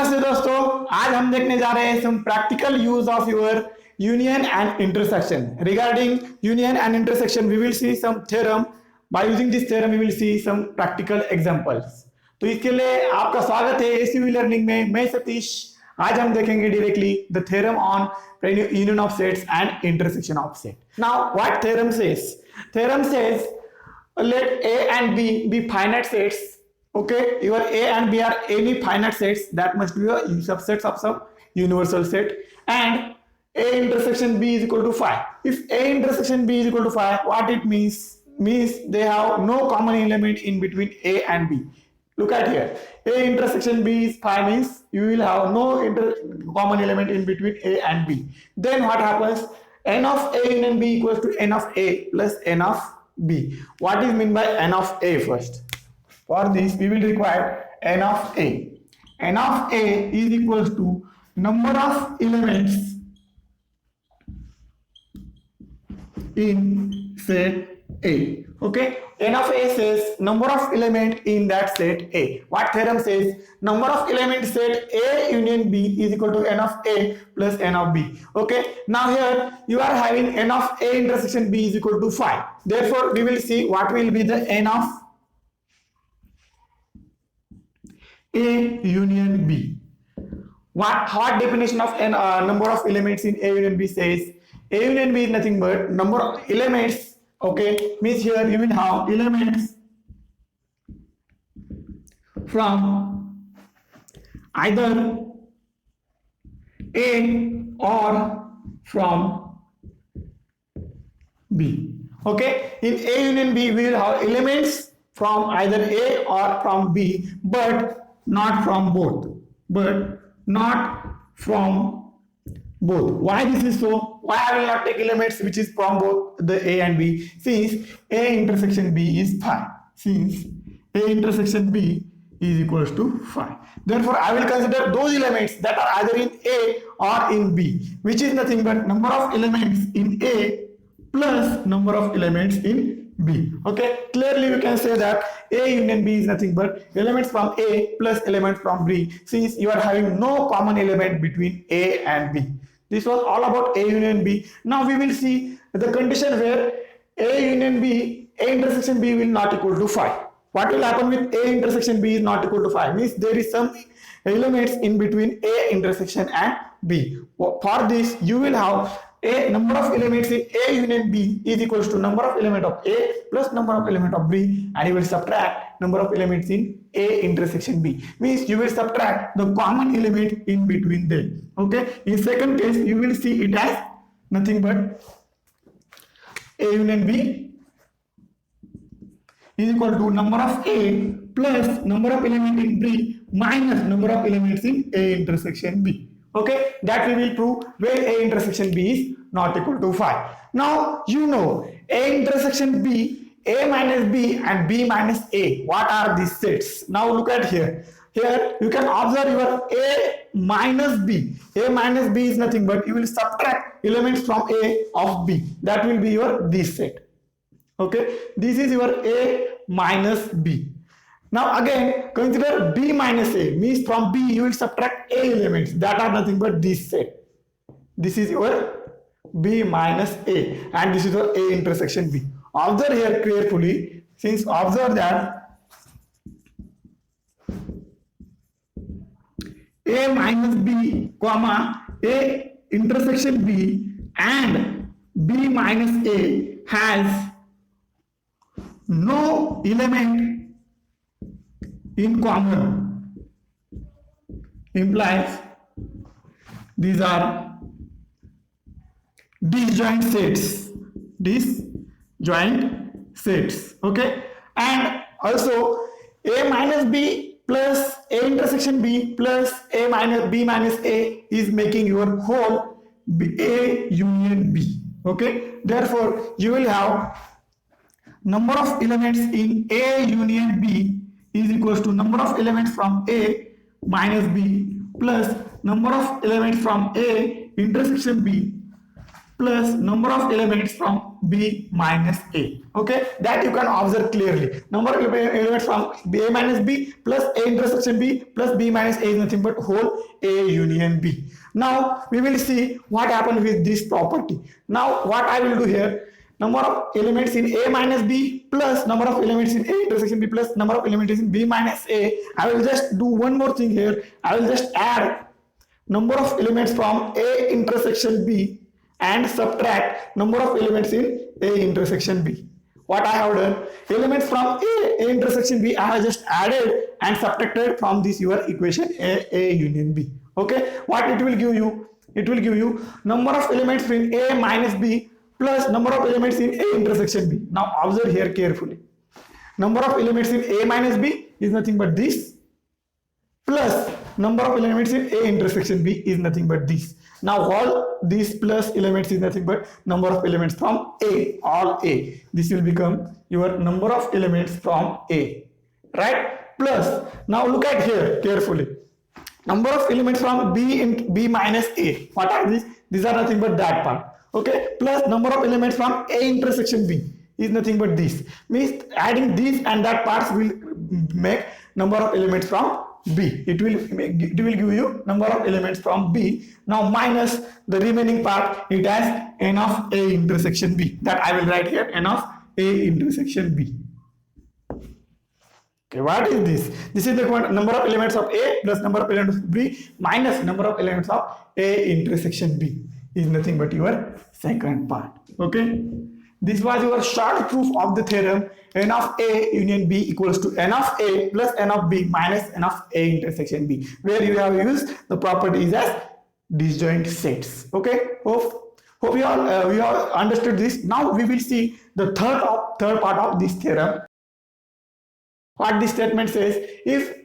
नमस्ते दोस्तों, आज हम देखने जा रहे हैं some practical use of your union and intersection. Regarding union and intersection we will see some theorem. By using this theorem we will see some practical examples. तो इसके लिए आपका स्वागत है एसीवी लर्निंग में. मैं सतीश. आज हम देखेंगे directly the theorem on union of sets and intersection of set. Now what theorem says? Theorem says let A and B be finite sets. Okay, your A and B are any finite sets that must be a subsets of some universal set, and A intersection B is equal to phi. If A intersection B is equal to phi, what it means they have no common element in between A and B. Look at here. A intersection B is phi means you will have no common element in between A and B. Then what happens? N of A union B equals to N of A plus N of B. What is meant by N of A first? For this we will require N of A. N of A is equals to number of elements in set A. Okay, N of A says number of element in that set A. What theorem says? Number of element set A union B is equal to N of A plus N of B. Okay, now here you are having N of A intersection B is equal to phi. Therefore we will see what will be the N of A union B. What definition of n number of elements in A union B says? A union B is nothing but number of elements. Okay, means here you will have elements from either A or from B. Okay, in A union B we will have elements from either A or from B, but not from both. Why this is so? Why I will not take elements which is from both the A and B? Since A intersection B is phi. Since A intersection B is equals to phi. Therefore, I will consider those elements that are either in A or in B, which is nothing but number of elements in A plus number of elements in B. Okay, clearly we can say that A union B is nothing but elements from A plus elements from B, since you are having no common element between A and B. This was all about A union B. Now we will see the condition where A union B, A intersection B will not equal to phi. What will happen with A intersection B is not equal to phi? Means there is some elements in between A intersection and B. For this you will have a number of elements in A union B is equals to number of element of A plus number of element of B, and you will subtract number of elements in A intersection B. Means you will subtract the common element in between them. Okay, in second case you will see it as nothing but A union B is equal to number of A plus number of elements in B minus number of elements in A intersection B. Okay, that we will prove where A intersection B is not equal to phi. Now you know A intersection B, A minus B and B minus A. What are these sets? Now look at here. Here you can observe your A minus B. A minus B is nothing but you will subtract elements from A of B. That will be your this set. Okay, this is your A minus B. Now again consider B minus A, means from B you will subtract A elements that are nothing but this set. This is your B minus A and this is your A intersection B. Observe here carefully, since observe that A minus B comma A intersection B and B minus A has no element in common, implies these are disjoint sets. Okay, and also A minus B plus A intersection B plus A minus B minus A is making your whole A union B. Okay, therefore you will have number of elements in A union B is equals to number of elements from A minus B plus number of elements from A intersection B plus number of elements from B minus A. Okay, that you can observe clearly. Number of elements from A minus B plus A intersection B plus B minus A is nothing but whole A union B. Now we will see what happened with this property. Now what I will do here, number of elements in A minus B plus number of elements in A intersection B plus number of elements in B minus A. I will just do one more thing here. I will just add number of elements from A intersection B and subtract number of elements in A intersection B. What I have done, elements from A intersection B I have just added and subtracted from this your equation A union B. Okay, what it will give you? It will give you number of elements in A minus B plus number of elements in A intersection B. Now observe here carefully. Number of elements in A minus B is nothing but this, plus number of elements in A intersection B is nothing but this. Now all these plus elements is nothing but number of elements from A, all A. This will become your number of elements from A, right? Plus, now look at here carefully. Number of elements from B in B minus A. What are these? These are nothing but that part. Okay, plus number of elements from A intersection B is nothing but this. Means adding this and that parts will make number of elements from B. It will give you number of elements from B. Now minus the remaining part, it has n of A intersection B. That I will write here, n of A intersection B. Okay, what is this? This is the number of elements of A plus number of elements of B minus number of elements of A intersection B is nothing but your second part. Okay, this was your short proof of the theorem n of A union B equals to n of A plus n of B minus n of A intersection B, where you have used the properties as disjoint sets. Okay, hope you all understood this. Now we will see the third part of this theorem. What this statement says, if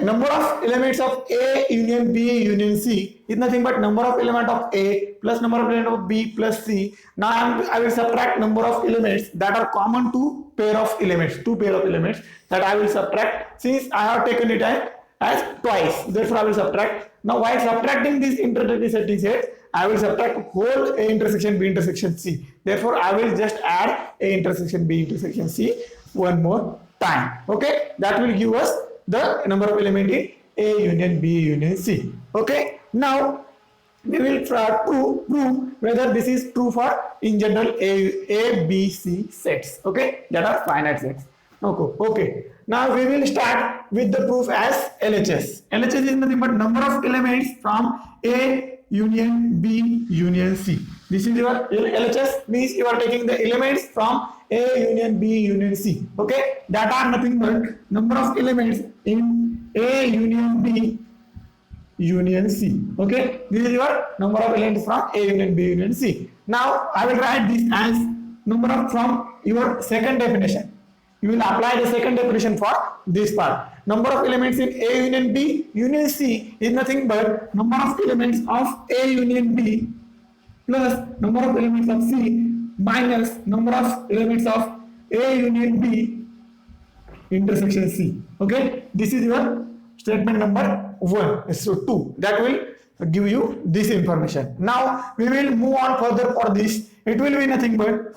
number of elements of A union B union C is nothing but number of element of A plus number of element of B plus C. Now I will subtract number of elements that are common to pair of elements, two pair of elements that I will subtract, since I have taken it as twice, therefore I will subtract. Now while subtracting these intersecting sets, I will subtract whole A intersection B intersection C. Therefore I will just add A intersection B intersection C one more time. Okay, that will give us the number of element in A union B union C. Okay, now we will try to prove whether this is true for in general A, B, C sets. Okay, that are finite sets. Okay. Now we will start with the proof as LHS. LHS is nothing but number of elements from A union B union C. This is your LHS, means you are taking the elements from A union B union C. Okay, that are nothing but number of elements in A union B union C. Okay, this is your number of elements from A union B union C. Now I will write this as number of from your second definition. You will apply the second definition for this part. Number of elements in A union B union C is nothing but number of elements of A union B plus number of elements of C minus number of elements of A union B intersection C. Okay, this is your statement number 1. So 2, that will give you this information. Now we will move on further for this. It will be nothing but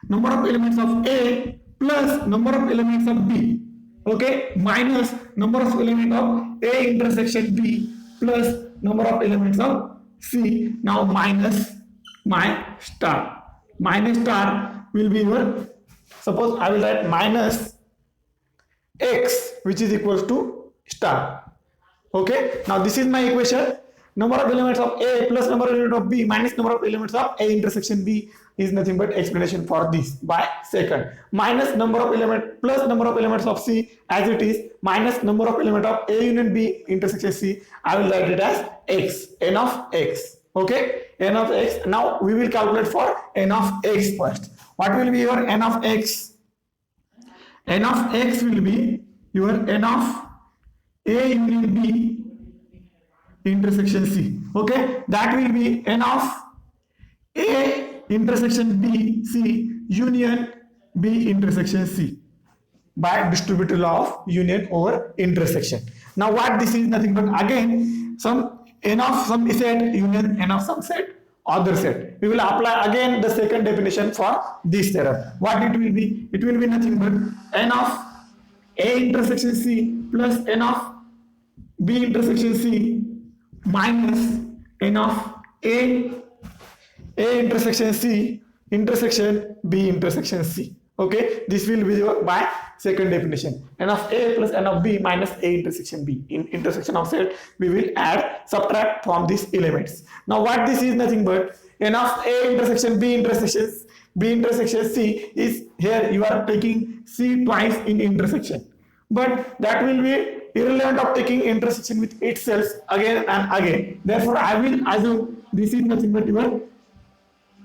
number of elements of A plus number of elements of B, okay, minus number of elements of A intersection B plus number of elements of C. Now minus my star. Minus star will be your, suppose I will write minus X, which is equals to star. Okay, now this is my equation. Number of elements of A plus number of elements of B minus number of elements of A intersection B is nothing but explanation for this by second. Minus number of element plus number of elements of C as it is minus number of element of A union B intersection C. I will write it as X, n of X. Okay, n of X. Now we will calculate for n of X first. What will be your n of X? N of X will be your n of A union B intersection C. Okay, that will be n of A intersection B C union B intersection C by distributive law of union over intersection. Now what this is nothing but again some n of some set union n of some set other set. We will apply again the second definition for this theorem. What it will be? It will be nothing but n of A intersection C plus n of B intersection C minus n of A intersection C intersection B intersection C. Okay, this will be by second definition. N of A plus n of B minus A intersection B. In intersection of set, we will add, subtract from these elements. Now what this is nothing but n of A intersection B intersection C is, here you are taking C twice in intersection. But that will be irrelevant of taking intersection with itself again and again. Therefore, I will assume this is nothing but your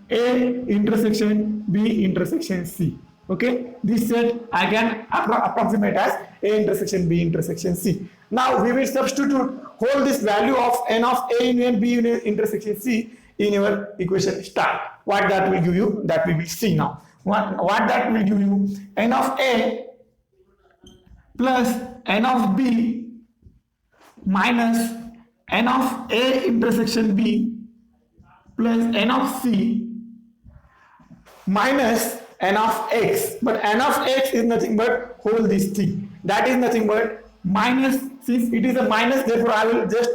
A intersection B intersection C. Okay, this set I can approximate as A intersection B intersection C. Now we will substitute hold this value of n of A union B union intersection C in your equation star. What that will give you, that we will see now. What that will give you, n of A plus n of B minus n of A intersection B plus n of C minus n of x, but n of x is nothing but hold this thing, that is nothing but minus, since it is a minus, therefore I will just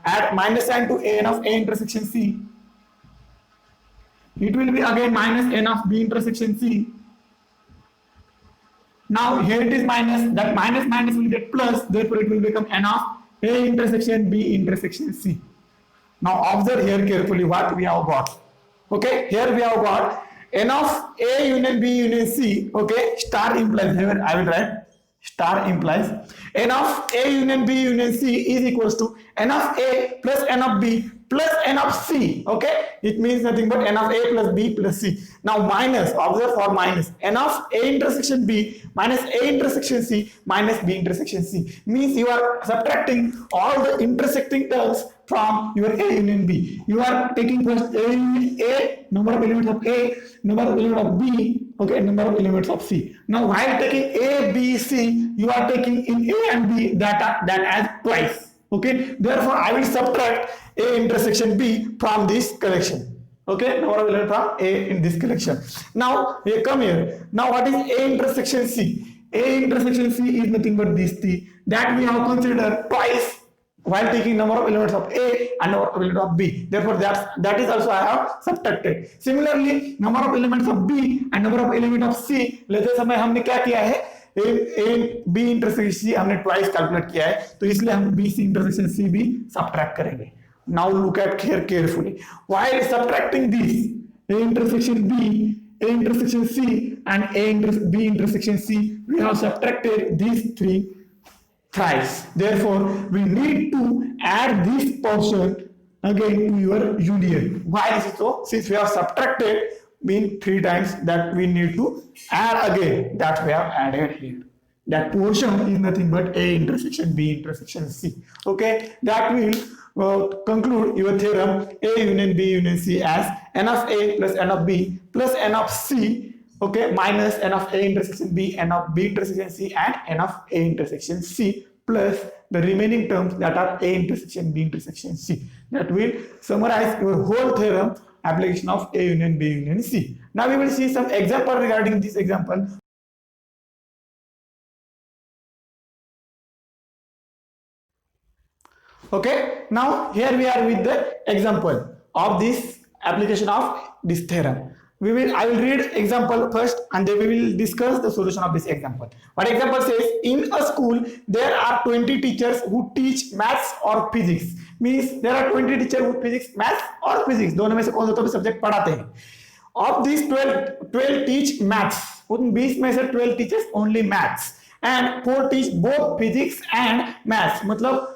add minus sign to n of A intersection C. It will be again minus n of B intersection C. Now here it is minus, that minus will get plus, therefore it will become n of A intersection B intersection C. Now observe here carefully what we have got. Okay, here we have got n of A union B union C. Okay, star implies, here I will write star implies n of A union B union C is equals to n of A plus n of B plus n of C. Okay, it means nothing but n of A plus B plus C. Now minus, observe for minus, n of A intersection B minus A intersection C minus B intersection C, means you are subtracting all the intersecting terms from your A union B. You are taking first A union A, number of elements of A, number of elements of B, okay, number of elements of C. Now while taking A, B, C, you are taking in A and B that as twice. Okay, therefore I will subtract A intersection B from this collection. Okay, number of elements from A in this collection. Now here, come here. Now what is A intersection C? A intersection C is nothing but this T that we have considered twice while taking number of elements of A and number of elements of B. Therefore that is also I have subtracted. Similarly, number of elements of B and number of elements of C, लेते समय हमने क्या किया है, A B intersection C हमने twice calculate किया है, तो इसलिए हम B C intersection C भी subtract करेंगे. Now look at here carefully. While subtracting this, A intersection B, A intersection C and B intersection C, we have subtracted these three thrice. Therefore, we need to add this portion again to your union. Why is it so? Since we have subtracted mean 3 times, that we need to add again, that we have added here. That portion is nothing but A intersection B intersection C. Okay, that will conclude your theorem A union B union C as n of A plus n of B plus n of C, okay, minus n of A intersection B, n of B intersection C and n of A intersection C plus the remaining terms that are A intersection B intersection C. That will summarize your whole theorem application of A union B union C. Now we will see some example regarding this example. Okay, now here we are with the example of this application of this theorem. I will read example first and then we will discuss the solution of this example. What example says, in a school there are 20 teachers who teach maths or physics. Means there are 20 teachers who physics, maths or physics, दोनों में से कौन सा तो भी subject पढ़ाते हैं. Of these 12 teach maths. उन 20 में से 12 teachers only maths and 4 teach both physics and maths. मतलब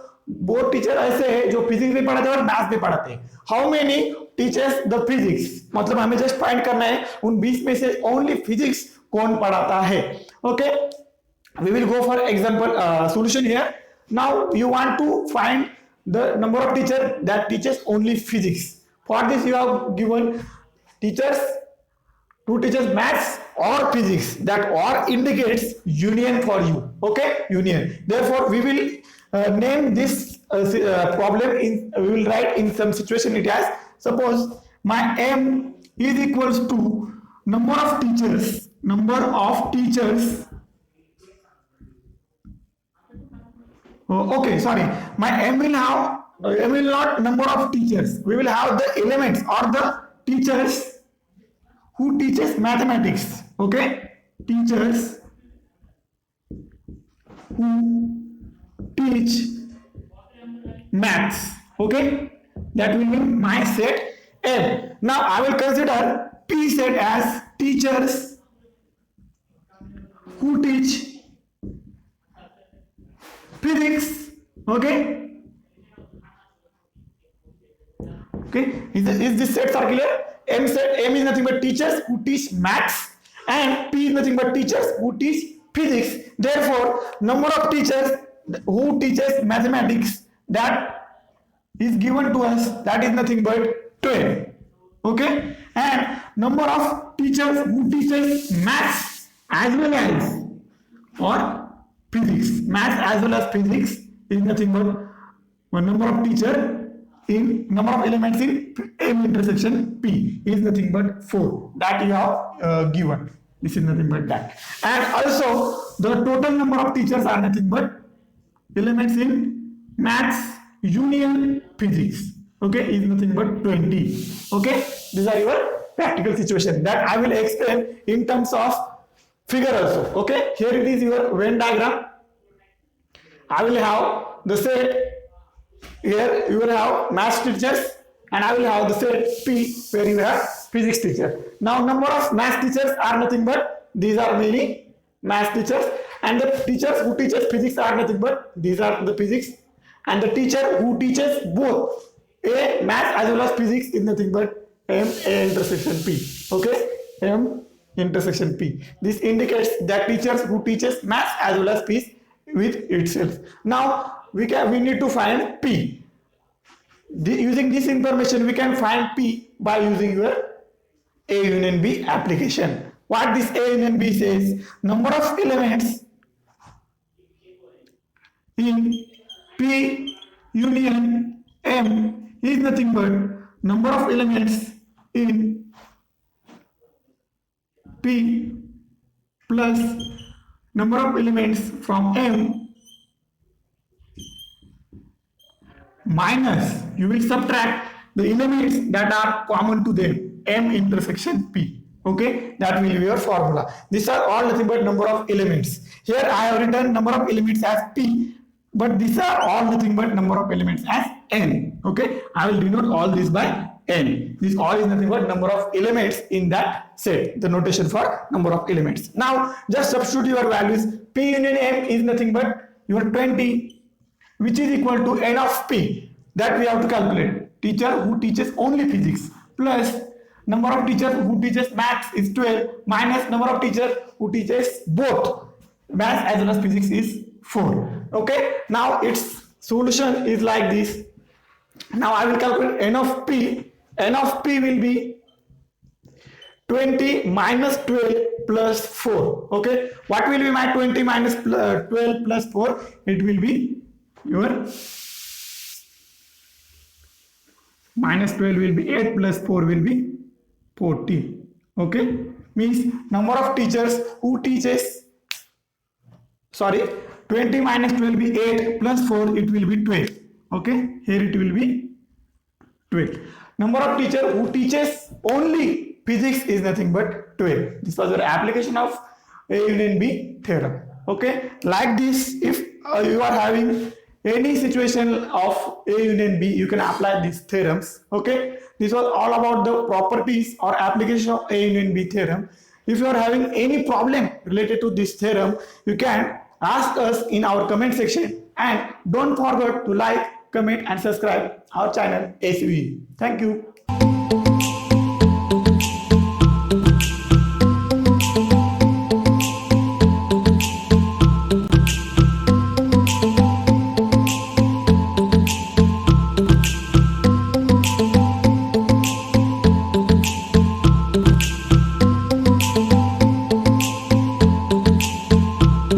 बोथ टीचर ऐसे हैं जो फिजिक्स भी पढ़ाते हैं और मैथ्स भी पढ़ाते हैं. How many teachers the physics, मतलब हमें जस्ट फाइंड करना है उन 20 में से ओनली फिजिक्स कौन पढ़ाता है. Okay, we will go for example solution here. Now you want to find the number of teacher that teachers only physics. For this you have given teachers, 2 teachers maths or physics. That or indicates union for you. Okay, union. Therefore we will name this problem in, we will write in some situation it as, suppose my m is equals to number of teachers. Oh, okay, sorry, my m will not number of teachers, we will have the elements or the teachers who teaches mathematics. Okay, teachers who teach maths. Okay, that will be my set M. Now I will consider P set as teachers who teach physics. Okay, is this set circular? M is nothing but teachers who teach maths, and P is nothing but teachers who teach physics. Therefore, number of teachers who teaches mathematics, that is given to us, that is nothing but 12. Okay, and number of teachers who teaches maths as well as or physics, maths as well as physics, is nothing but one number of teacher in number of elements in M intersection P is nothing but 4, that you have given. This is nothing but that. And also the total number of teachers are nothing but elements in maths union physics. Okay, is nothing but 20. Okay, these are your practical situation that I will explain in terms of figure also. Okay, here it is your Venn diagram. I will have the set. Here you will have maths teachers, and I will have the set P where you have physics teacher. Now number of maths teachers are nothing but these are mainly maths teachers, and the teachers who teaches physics are nothing but these are the physics, and the teacher who teaches both A maths as well as physics is nothing but M A intersection P. Okay, M intersection P. This indicates that teachers who teaches maths as well as P with itself. Now we need to find P. Using this information we can find P by using your A union B application. What this A union B says, number of elements in P union M is nothing but number of elements in P plus number of elements from M minus, you will subtract the elements that are common to them, M intersection P. Okay, that will be your formula. These are all nothing but number of elements. Here I have written number of elements as P, but these are all nothing but number of elements as N. Okay, I will denote all this by N. This all is nothing but number of elements in that set, the notation for number of elements. Now just substitute your values. P union M is nothing but your 20, which is equal to N of P, that we have to calculate. Teacher who teaches only physics plus number of teachers who teaches maths is 12 minus number of teachers who teaches both maths as well as physics is 4. Okay, now its solution is like this. Now I will calculate N of P. N of P will be 20 minus 12 plus 4. Okay, what will be my 20 minus 12 plus 4? It will be your minus 12 will be 8 plus 4 will be 14. Okay, means number of teachers who teaches, sorry, 20 minus 12 will be 8 plus 4 it will be 12. Okay, here it will be 12. Number of teachers who teaches only physics is nothing but 12. This was your application of A union B theorem. Okay, like this, if you are having any situation of A union B, you can apply these theorems. Okay, this was all about the properties or application of A union B theorem. If you are having any problem related to this theorem, you can ask us in our comment section, and don't forget to like, comment and subscribe our channel SUE. Thank you.